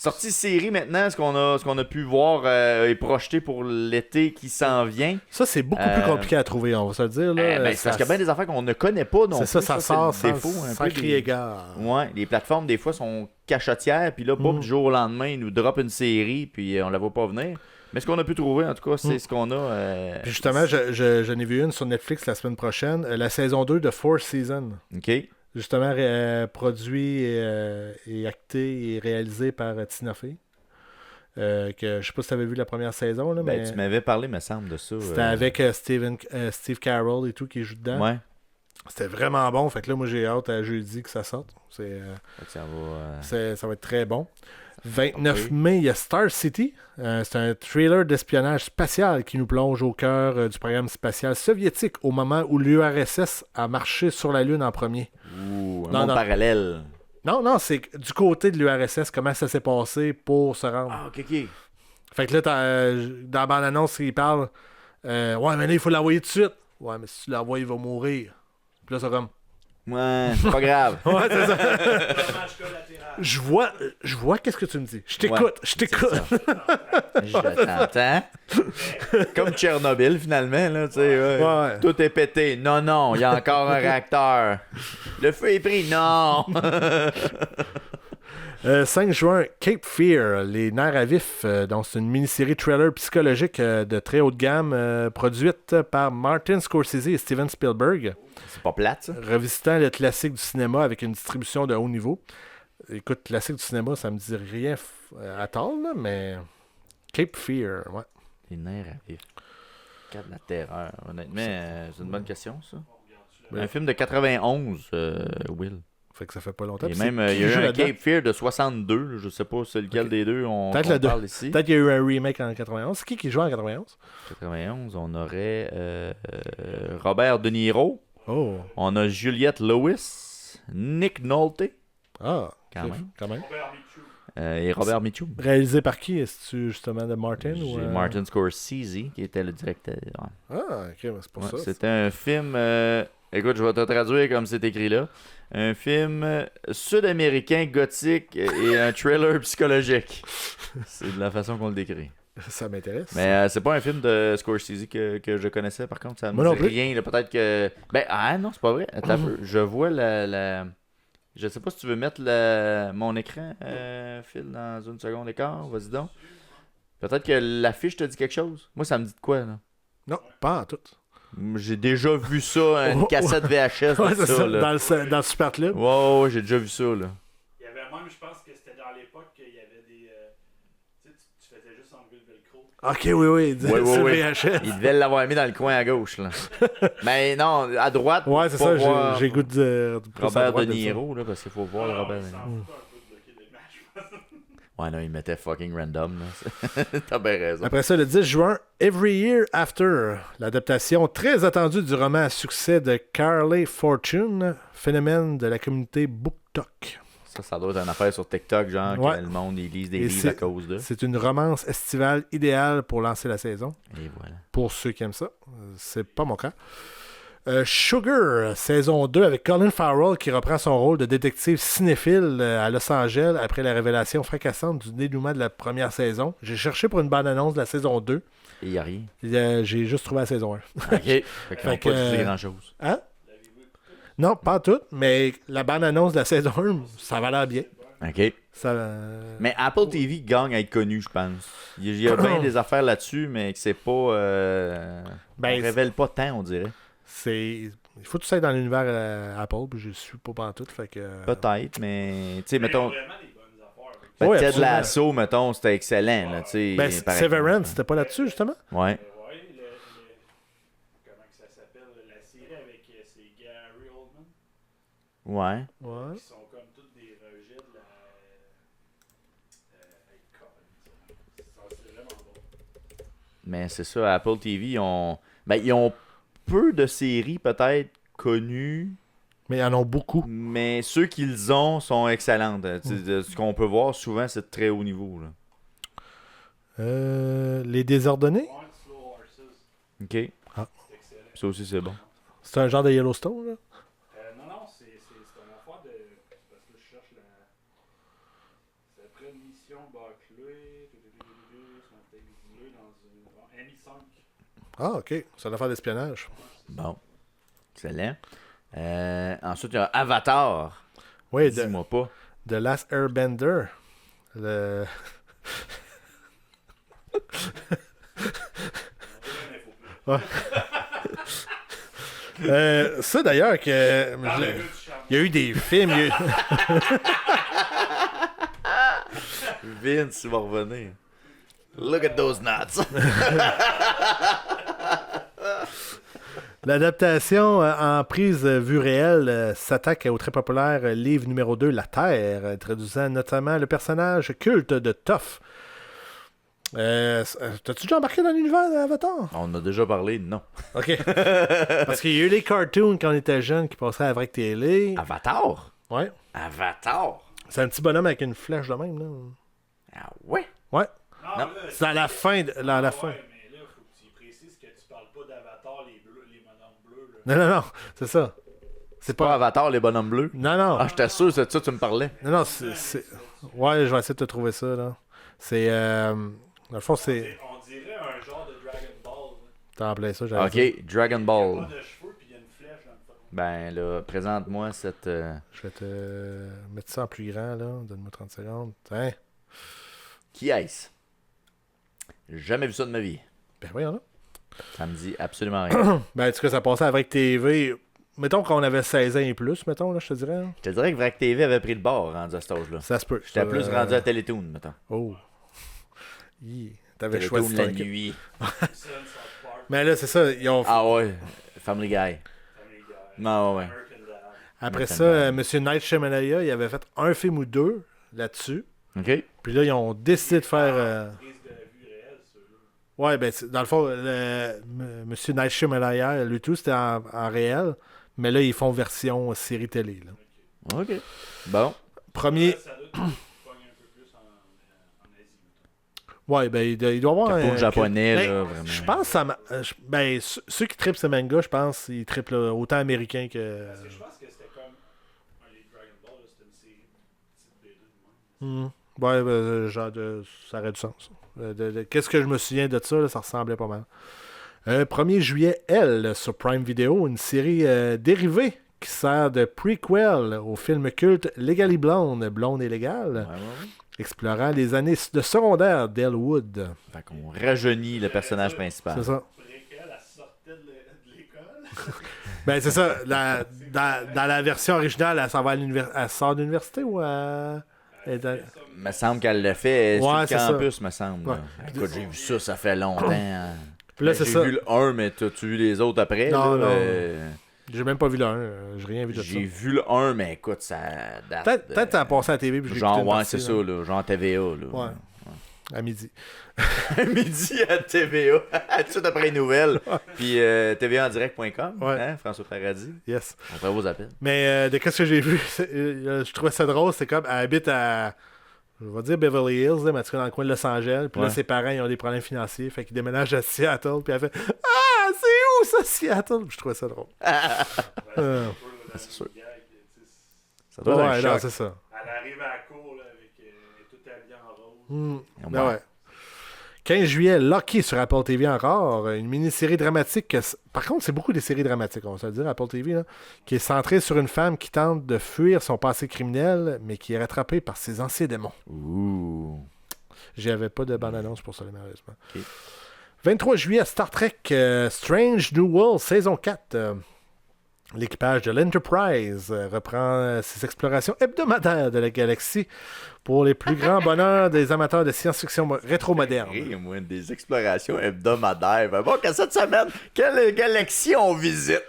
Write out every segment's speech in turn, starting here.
Sortie série maintenant, ce qu'on a pu voir est projeté pour l'été qui s'en vient. Ça, c'est beaucoup plus compliqué à trouver, on va se le dire. Là. C'est parce qu'il y a bien des affaires qu'on ne connaît pas non plus. C'est ça sort c'est le sans, défaut, sans crier gare. Ouais, les plateformes, des fois, sont cachotières, puis là, du jour au lendemain, ils nous drop une série, puis on la voit pas venir. Mais ce qu'on a pu trouver, en tout cas, c'est ce qu'on a. Puis justement, j'en ai vu une sur Netflix la semaine prochaine, la saison 2 de Four Seasons. OK. Justement, produit et acté et réalisé par Tina Fey. Que je sais pas si tu avais vu la première saison. Là, mais tu m'avais parlé, me semble, de ça. C'était avec Steve Carell et tout qui joue dedans. Ouais. C'était vraiment bon. Fait que là, moi, j'ai hâte à jeudi que ça sorte. Ça va être très bon. 29 mai, il y a Star City. C'est un thriller d'espionnage spatial qui nous plonge au cœur du programme spatial soviétique au moment où l'URSS a marché sur la Lune en premier. Un monde parallèle. Non, c'est du côté de l'URSS, comment ça s'est passé pour se rendre. Ah, ok. Fait que là, dans la bande-annonce, il parle ouais, mais là, il faut l'envoyer tout de suite. Ouais, mais si tu l'envoies, il va mourir. Puis là, c'est comme. Ouais, c'est pas grave. Ouais, c'est ça. Je vois qu'est-ce que tu me dis. Je t'écoute. Je t'entends. Comme Tchernobyl, finalement, là, tu sais. Ouais. Tout est pété. Non, il y a encore un réacteur. Le feu est pris. Non. 5 juin, Cape Fear, les nerfs à vif. Donc, c'est une mini-série trailer psychologique de très haute gamme, produite par Martin Scorsese et Steven Spielberg. C'est pas plate, ça? Revisitant le classique du cinéma avec une distribution de haut niveau. Écoute, classique du cinéma, ça me dit rien à tort, là, mais Cape Fear, ouais. Les nerfs à vif. Quatre de la terreur. Honnêtement, c'est une bonne question, ça. Un film de 91, Will. Fait que ça fait pas longtemps. Et même, il y a eu un Cape Fear de 62. Je sais pas c'est lequel des deux on parle ici. Peut-être qu'il y a eu un remake en 91. C'est qui joue en 91? 91, on aurait Robert De Niro. Oh. On a Juliette Lewis. Nick Nolte. Ah, quand même. Robert et Robert Mitchum. Réalisé par qui? Est-ce justement de Martin? Ou Martin Scorsese, qui était le directeur. Ah, ok, c'est pour ça. C'était un film... écoute, je vais te traduire comme c'est écrit là. Un film sud-américain gothique et un thriller psychologique. C'est de la façon qu'on le décrit. Ça m'intéresse. Mais c'est pas un film de Scorsese que je connaissais, par contre. Ça me dit rien. Là, peut-être que... non, c'est pas vrai. Attends, je vois la... Je sais pas si tu veux mettre mon écran, Phil, dans une seconde et quart. Vas-y donc. Peut-être que l'affiche te dit quelque chose. Moi, ça me dit de quoi, là? Non, pas en tout. J'ai déjà vu ça, une cassette VHS. Ouais, c'est ça, dans le Super Club. Ouais, j'ai déjà vu ça, là. Il y avait même, je pense que c'était dans l'époque qu'il y avait des... tu faisais juste enlever le velcro. Ok, oui. VHS. Il devait l'avoir mis dans le coin à gauche, là. Mais non, à droite. Ouais, c'est ça, j'ai goût de Robert De Niro, là, parce qu'il faut voir le Robert De Niro. Ouais, non, il mettait fucking random, là. T'as bien raison. Après ça, le 10 juin, Every Year After, l'adaptation très attendue du roman à succès de Carly Fortune, phénomène de la communauté BookTok. Ça doit être une affaire sur TikTok, genre, que le monde ils lisent des livres à cause de. C'est une romance estivale idéale pour lancer la saison. Et voilà. Pour ceux qui aiment ça. C'est pas mon cas. Sugar, saison 2, avec Colin Farrell qui reprend son rôle de détective cinéphile à Los Angeles après la révélation fracassante du dénouement de la première saison. J'ai cherché pour une bande-annonce de la saison 2. Et il n'y a rien. J'ai juste trouvé la saison 1. OK. Fait qu'on n'a pas dit grand-chose. Hein? Non, pas tout, mais la bande-annonce de la saison 1, ça va l'air bien. OK. Mais Apple TV gagne à être connu, je pense. Il y a bien des affaires là-dessus, mais que c'est pas... on révèle pas tant, on dirait. Il faut tout ça être dans l'univers Apple, puis je suis pas pantoute, fait que... Peut-être, mais... Tu sais, mettons... Ouais, Ted Lasso, mettons, c'était excellent, là, tu sais. Severance, c'était pas là-dessus, justement? Ouais. Comment que ça s'appelle? La série avec c'est Gary Oldman. Ouais. Ouais. Qui sont comme toutes des rejets de la... c'est vraiment bon. Mais c'est ça, Apple TV, ils ont peu de séries peut-être connues. Mais ils en ont beaucoup. Mais ceux qu'ils ont sont excellentes. Ce qu'on peut voir souvent, c'est de très haut niveau. Là. Les Désordonnés? OK. Ah. Ça aussi, c'est bon. C'est un genre de Yellowstone, là? Non, c'est une affaire de... Parce que je cherche la... C'est après une mission Barclay. Son texte bleu dans un MI5. Ah, ok. Ça doit faire d'espionnage. Bon. Excellent. Ensuite, il y a Avatar. Oui, dis-moi pas. The Last Airbender. Le... ouais. Ça d'ailleurs que il y a eu des films. Vince, il va revenir. Look at those nuts. L'adaptation en prise vue réelle s'attaque au très populaire livre numéro 2, La Terre, introduisant notamment le personnage culte de Toph. T'as-tu déjà embarqué dans l'univers d'Avatar? On en a déjà parlé, non. OK. Parce qu'il y a eu les cartoons quand on était jeune qui passaient à la vraie télé. Avatar? Ouais. Avatar? C'est un petit bonhomme avec une flèche de même, là. Ah ouais? Ouais. Non. C'est à la fin. À la fin. Ouais, mais là, faut que tu précises que tu parles pas d'Avatar, les bonhommes bleus. Là. Non, c'est ça. C'est pas Avatar, les bonhommes bleus? Non. Ah, j'étais sûr, c'est de ça que tu me parlais. Non, c'est... Ouais, je vais essayer de te trouver ça, là. C'est... Dans le fond, c'est... On dirait un genre de Dragon Ball. T'as appelé ça, j'avais dit. Ok, Dragon Ball. Il y a pas de cheveux, puis il y a une flèche dans le fond. Ben là, présente-moi cette... Je vais te mettre ça en plus grand, là. Donne-moi 30 secondes. Tiens. Qui est-ce? J'ai jamais vu ça de ma vie. Ben voyons là. Ça me dit absolument rien. Ben, en tout cas, ça passait avec TV. Mettons qu'on avait 16 ans et plus, mettons, là, je te dirais. Je te dirais que Vrac TV avait pris le bord rendu à cet âge-là. Ça se peut. J'étais plus rendu à Télétoon, mettons. Oh. T'avais Télétoon choisi la ton équipe. nuit. Mais là, c'est ça. Ils ont... Ah ouais, Family Guy. Non, ouais. Après ça, M. Night Shyamalan, il avait fait un film ou deux là-dessus. OK. Puis là, ils ont décidé de faire... Ouais, ben, dans le fond, M. Night Shyamalan, lui tout, c'était en réel. Mais là, ils font version série télé. Là. OK. Bon. Premier... Ouais, ben, il doit y avoir un japonais, ben, là, vraiment. Je pense que ça... Ben, ceux qui trippent ce manga, je pense, ils trippent là, autant américain que... Parce que je pense que c'était comme les Dragon Ball, c'était une série petite BD de Ouais, ben, genre, ça aurait du sens. Qu'est-ce que je me souviens de ça, là, ça ressemblait pas mal. 1er juillet, Elle, sur Prime Video, une série dérivée qui sert de prequel au film culte Legally Blonde, Blonde et légale, explorant les années de secondaire d'Elle Wood. Fait qu'on rajeunit le personnage principal. C'est ça. Elle sortait de l'école. Ben, c'est ça. Dans la version originale, elle sort de l'université ou Il me semble qu'elle l'a fait sur le campus, me semble. Ouais. Écoute, j'ai vu ça, ça fait longtemps. Puis là, c'est ça. J'ai vu le 1, mais t'as-tu vu les autres après? Non, là, non. J'ai même pas vu le 1. J'ai rien vu de ça. J'ai vu le 1, mais écoute, ça date. Peut-être t'as passé à la TV. Puis genre, ouais, c'est ça, là. Genre TVA. Là. Ouais. À midi. À midi à TVA. Tout de suite après les nouvelles. Puis tvandirect.com. Ouais. Hein, François Paradis. Yes. On fait vos appels. Mais de qu'est-ce que j'ai vu, je trouvais ça drôle. C'est comme, elle habite à, je vais dire Beverly Hills, mais en tout cas dans le coin de Los Angeles. Puis là, ses parents, ils ont des problèmes financiers. Fait qu'ils déménagent à Seattle. Puis elle fait, ah, c'est où ça, Seattle? Puis je trouvais ça drôle. C'est sûr. Ça doit être un choc. Non, c'est ça. Elle arrive à la cour là, avec tout habillé en rose. Ben ouais. 15 juillet, Lucky sur Apple TV encore. Une mini-série dramatique. Par contre, c'est beaucoup des séries dramatiques, on va se le dire, Apple TV, là, qui est centrée sur une femme qui tente de fuir son passé criminel, mais qui est rattrapée par ses anciens démons. Ouh. J'avais pas de bande-annonce pour ça, malheureusement. Okay. 23 juillet, Star Trek Strange New World, saison 4. L'équipage de l'Enterprise reprend ses explorations hebdomadaires de la galaxie pour les plus grands bonheurs des amateurs de science-fiction rétro-moderne. Moi, des explorations hebdomadaires. Ben bon, cette semaine, quelle galaxie on visite?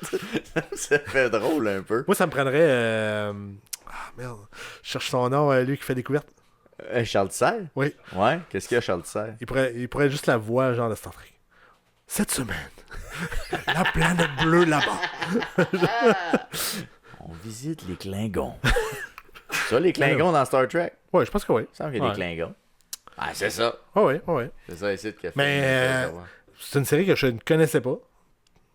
Ça fait drôle un peu. Moi, ça me prendrait... Ah, merde. Je cherche son nom, lui qui fait découverte. Charles Tisser? Oui. Ouais, qu'est-ce qu'il y a, Charles Tisser? Il pourrait juste la voix, genre de Star Trek. Cette semaine, la planète bleue là-bas. On visite les Klingons. Ça, les Klingons dans Star Trek? Ouais, je pense que oui. Il me semble qu'il y a des Klingons. Ah, c'est ça. Oui. C'est ça ici qui a fait. Mais c'est une série que je ne connaissais pas.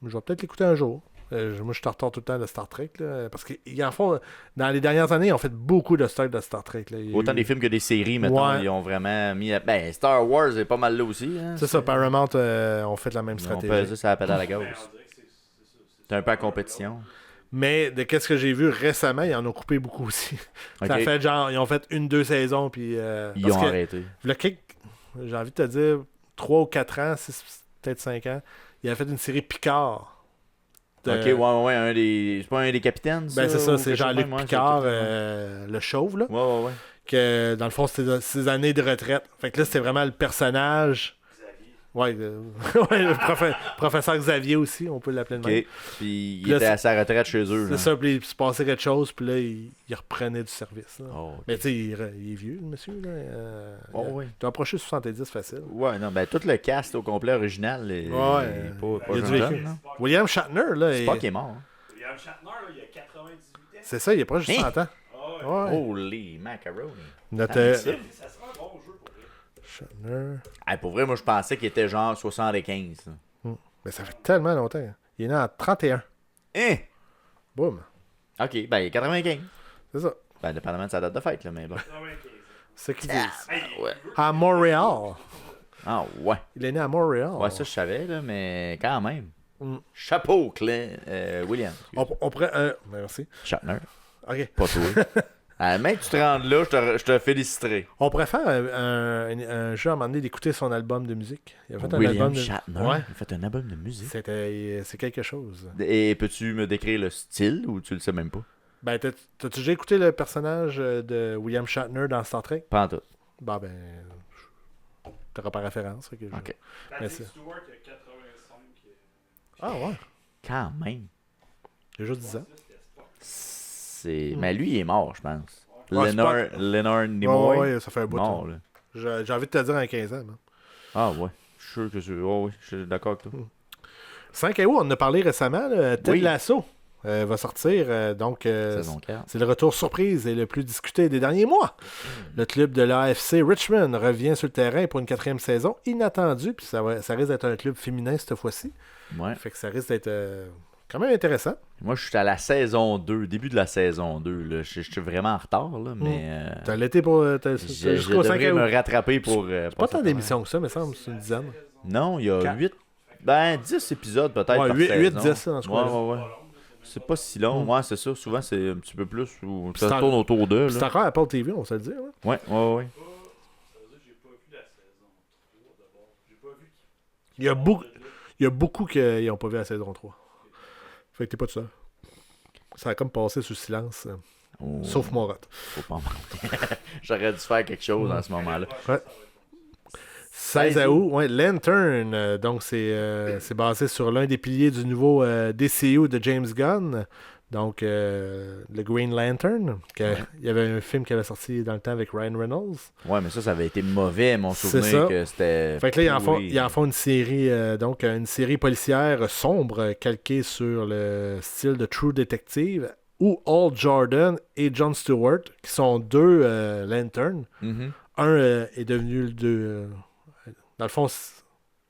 Je vais peut-être l'écouter un jour. Moi, je retard tout le temps de Star Trek. Là, parce qu'ils en font. Dans les dernières années, ils ont fait beaucoup de stocks de Star Trek. Là. Autant des films que des séries, mettons, ils ont vraiment mis. Ben, Star Wars est pas mal là aussi. Hein, c'est ça, Paramount ont fait la même stratégie. On peut ça à la pédale à gauche. C'est un peu en compétition. Mais de qu'est-ce que j'ai vu récemment, ils en ont coupé beaucoup aussi. Ça fait genre, ils ont fait 1-2 saisons. Puis, ils ont arrêté. J'ai envie de te dire, 3 ou 4 ans, 6, peut-être 5 ans, il a fait une série Picard. Ok, ouais, c'est pas un des capitaines, ça? Ben c'est ça, c'est Jean-Luc Picard, le chauve, là. Ouais. Que, dans le fond, c'était ses années de retraite. Fait que là, c'était vraiment le personnage... Ouais, le professeur Xavier aussi, on peut l'appeler de même. Puis il était à sa retraite chez eux. C'est ça, puis il se passait quelque chose, puis là, il reprenait du service. Okay. Mais tu sais, il est vieux, le monsieur. Là, oui. Tu as approché 70 facile. Ouais, non, ben tout le cast au complet original est pas il a jeune. William Shatner, là. C'est pas qu'il est mort. Hein. William Shatner, là, il a 98 ans. C'est ça, il est proche de 100 ans. Holy macaroni. Ça serait un bon jeu pour lui. Shatner. Pour vrai, moi, je pensais qu'il était genre 75. Mais ça fait tellement longtemps. Il est né en 31. Hein? Boum. Ok, ben il est 95. C'est ça. Ben, dépendamment de sa date de fête, là, mais bon. 95. C'est ce qu'ils disent. Ouais. À Montréal. Ah, ouais. Il est né à Montréal. Ouais, ça, je savais, là, mais quand même. Chapeau, William. On pourrait. Merci. Shatner. Ok. Pas toi. Même que tu te rendes là, je te féliciterai. On pourrait faire un jeu à un moment donné d'écouter son album de musique. Il a fait William un album Shatner, Ouais. il a fait un album de musique. C'est quelque chose. Et peux-tu me décrire le style ou tu le sais même pas? Ben, t'as-tu déjà écouté le personnage de William Shatner dans Star Trek? Pas en tout. Ben, t'auras pas référence. Ok. Patrick Stewart, il a 85. Ah ouais. Quand même. Il a juste 10 ans. Mais lui, il est mort, je pense. Ouais, Leonard Nimoy. Ouais, ça fait un bout. Mort, là. J'ai envie de te dire en 15 ans. Man. Ah ouais. Je suis sûr que c'est... Oh, oui, je suis d'accord avec toi. 5 août, on en a parlé récemment. Ted Lasso va sortir. Donc, c'est le retour surprise et le plus discuté des derniers mois. Le club de l'AFC Richmond revient sur le terrain pour une 4e saison inattendue. Puis ça risque d'être un club féminin cette fois-ci. Ouais. Fait que ça risque d'être... quand même intéressant. Moi, je suis à la saison 2, début de la saison 2. Là. Je suis vraiment en retard, là, mais... T'as l'été pour... je devrais me rattraper pour... C'est pas tant d'émissions que ça, mais ça me semble, c'est une dizaine. Non, il y a 8... Ben, 10 épisodes peut-être par saison. 8-10, en tout cas. Ouais. C'est pas si long. Ouais, c'est ça. Souvent, c'est un petit peu plus. Ça tourne autour d'eux. C'est encore Apple TV, on va se le dire. Ouais. Ça veut dire que j'ai pas vu la saison 3 d'abord. J'ai pas vu... Il y a beaucoup qui n'ont pas vu la saison 3. Fait que t'es pas tout seul. Ça a comme passé sous silence. Sauf Morat. Faut pas mentir. J'aurais dû faire quelque chose en ce moment-là. Ouais. 16 août, Lantern. Donc, c'est basé sur l'un des piliers du nouveau DCU de James Gunn. Donc, le Green Lantern. Il y avait un film qui avait sorti dans le temps avec Ryan Reynolds. Ouais, mais ça avait été mauvais, mon souvenir que c'était... Fait que là, ils en font une série, une série policière sombre, calquée sur le style de True Detective, où Hal Jordan et Jon Stewart, qui sont deux Lanterns, un est devenu le deux... dans le fond,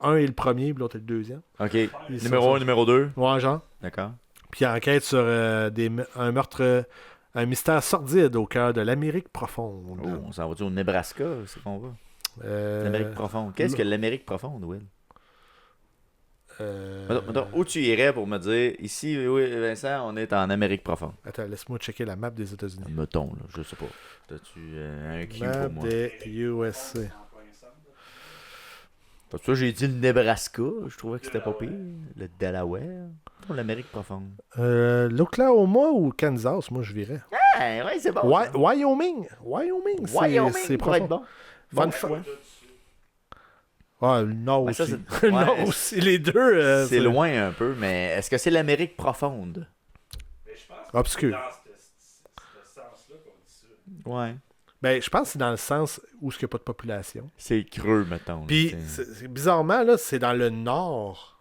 un est le premier, puis l'autre est le deuxième. OK. Numéro 1, numéro 2. Ouais, genre. D'accord. Puis il enquête sur un meurtre, un mystère sordide au cœur de l'Amérique profonde. Oh, on s'en va-tu au Nebraska, c'est qu'on va? L'Amérique profonde. Qu'est-ce que l'Amérique profonde, Will? Où tu irais pour me dire, ici, oui, Vincent, on est en Amérique profonde? Attends, laisse-moi checker la map des États-Unis. Mettons, là, je sais pas. As-tu un cue map pour moi? des USA. Parce que j'ai dit le Nebraska, je trouvais que c'était pas pire. Le Delaware, ou l'Amérique profonde. L'Oklahoma ou Kansas, moi je virais. Ah, ouais, c'est bon. Wyoming, c'est pourrait être bon. Le Nord ouais, aussi. Ça, le Nord aussi, les deux. C'est loin un peu, mais est-ce que c'est l'Amérique profonde? Mais je pense obscur. dans ce sens-là qu'on dit ça. Ouais. Ben, je pense que c'est dans le sens où il n'y a pas de population. C'est creux, mettons. Puis, bizarrement, là, c'est dans le nord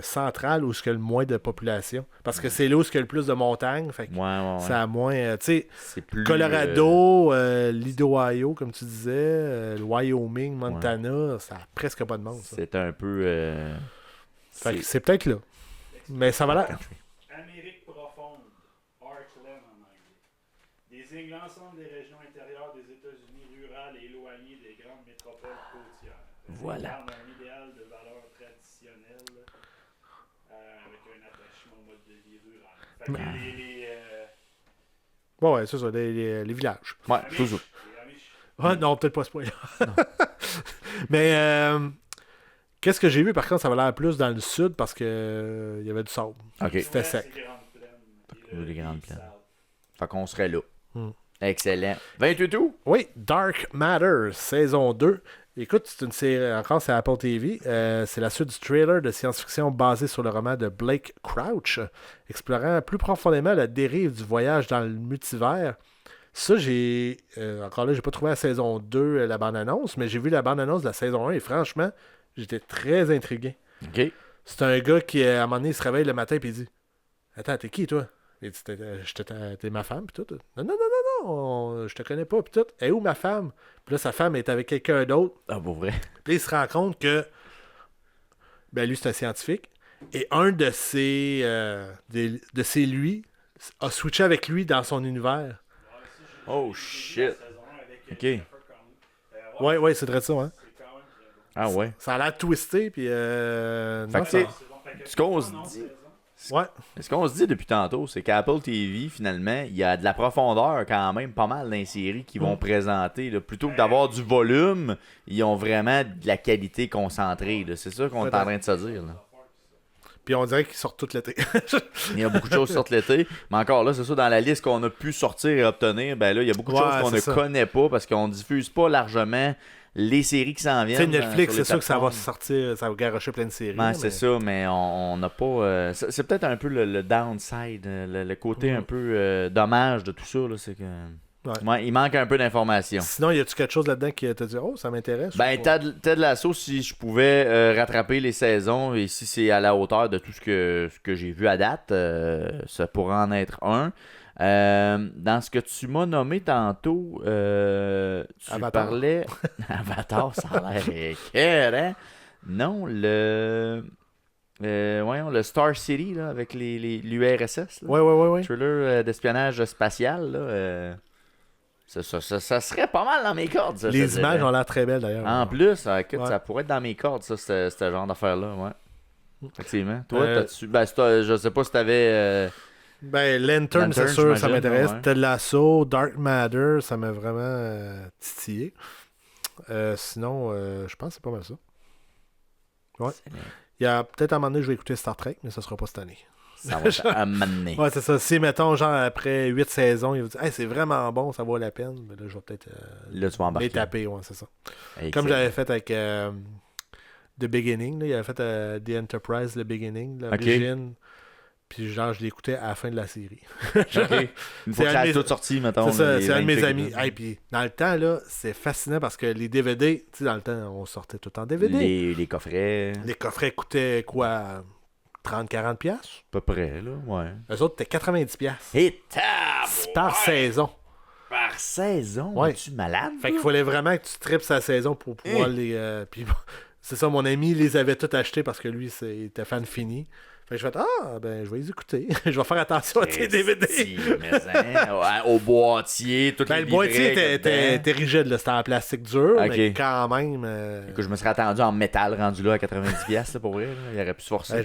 central où il y a le moins de population. Parce que c'est là où il y a le plus de montagnes. Fait que ça a moins... tu sais, Colorado, l'Idaho, comme tu disais, le Wyoming, Montana, ça a presque pas de monde. Ça. C'est un peu... Fait que c'est peut-être là. Mais ça va l'air. Amérique profonde, Heartland en anglais, désigne l'ensemble des régions intérieures des États-Unis rurales et éloignées des grandes métropoles côtières. Voilà. Un idéal de valeur traditionnelle avec un attachement au mode de vie rural. Fait que ouais, c'est ça, les villages. Ouais, toujours. Non, peut-être pas ce point-là. Mais qu'est-ce que j'ai vu, par contre, ça va l'air plus dans le sud parce que il y avait du sable. Okay. C'était sec. Les grandes plaines. Fait qu'on serait là. Excellent. 28 août? Oui, Dark Matter, saison 2. Écoute, c'est une série, encore c'est Apple TV. C'est la suite du trailer de science-fiction basé sur le roman de Blake Crouch, explorant plus profondément la dérive du voyage dans le multivers. Ça, encore là, j'ai pas trouvé la saison 2 la bande-annonce, mais j'ai vu la bande-annonce de la saison 1 et franchement, j'étais très intrigué. OK. C'est un gars qui, à un moment donné, il se réveille le matin et il dit « Attends, t'es qui, toi? » Il dit « T'es ma femme, pis tout. » « Non, je te connais pas, pis tout. « Et où ma femme? » Puis là, sa femme est avec quelqu'un d'autre. Ah, pour vrai? Puis il se rend compte que lui, c'est un scientifique. Et un de ses lui a switché avec lui dans son univers. Oh shit. OK. Ouais, c'est vrai ça, hein. Ah ouais. Ça a l'air twisté, puis ce qu'on se dit... Ouais. Ce qu'on se dit depuis tantôt, c'est qu'Apple TV, finalement, il y a de la profondeur quand même pas mal dans les séries qu'ils vont présenter. Là. Plutôt que d'avoir du volume, ils ont vraiment de la qualité concentrée. Là. C'est ça qu'on est en train de se dire. Là. Puis on dirait qu'ils sortent tout l'été. Il y a beaucoup de choses qui sortent l'été. Mais encore là, c'est ça, dans la liste qu'on a pu sortir et obtenir, ben là, il y a beaucoup de choses qu'on ne connaît pas parce qu'on diffuse pas largement les séries qui s'en viennent. Tu sais, Netflix, c'est sûr que ça va sortir, ça va garocher plein de séries. Ouais, c'est ça, mais on n'a pas... c'est peut-être un peu le downside, le côté un peu dommage de tout ça, là, c'est que... Ouais, il manque un peu d'informations. Sinon, y a-tu quelque chose là-dedans qui te dit « Oh, ça m'intéresse » Ben, Ted Lasso, si je pouvais rattraper les saisons et si c'est à la hauteur de tout ce que j'ai vu à date, ça pourrait en être un. Dans ce que tu m'as nommé tantôt, tu Avatar. parlais... Avatar, ça a l'air écœurant. Non, voyons, le Star City, là, avec l'URSS. Ouais. Thriller d'espionnage spatial, là... Ça serait pas mal dans mes cordes. Ça, les images ont l'air très belles, d'ailleurs. En plus, écoute, ça pourrait être dans mes cordes, ça, ce genre d'affaire-là, ouais. Effectivement. Toi, t'as-tu... Ben, je sais pas si t'avais... Lantern, c'est sûr, ça m'intéresse. Ted Lasso, Dark Matter, ça m'a vraiment titillé. Sinon, je pense que c'est pas mal ça. Ouais. Il y a peut-être à un moment donné, je vais écouter Star Trek, mais ça sera pas cette année. Ça va être à un moment donné. Ouais, c'est ça. Si, mettons, genre, après 8 saisons, il va dire, hey, c'est vraiment bon, ça vaut la peine. Mais là, je vais peut-être là, tu vas embarquer. les taper, ouais, c'est ça. Excellent. Comme j'avais fait avec The Beginning, là, il avait fait The Enterprise, The Beginning, l'origine. Puis genre, je l'écoutais à la fin de la série. Une fois que ça a tout sorti, mettons. C'est un de mes amis. Hey, puis dans le temps, là, c'est fascinant parce que les DVD, tu sais, dans le temps, on sortait tout en DVD. Les coffrets. Les coffrets coûtaient quoi, 30-40$? À peu près, là, ouais. Eux autres, c'était 90$. Et par saison. Par saison? Ouais. Es-tu malade? Fait qu'il fallait vraiment que tu tripes sa saison pour pouvoir les... puis c'est ça, mon ami les avait tous achetés parce que lui, il était fan fini. Fait que je vais je vais les écouter. Je vais faire attention à tes DVD. Au boîtier, tout le boîtier était rigide, là. C'était en plastique dur, mais quand même... Écoute, je me serais attendu en métal rendu là à 90$, là, pour vrai. Là. Il aurait pu se forcer.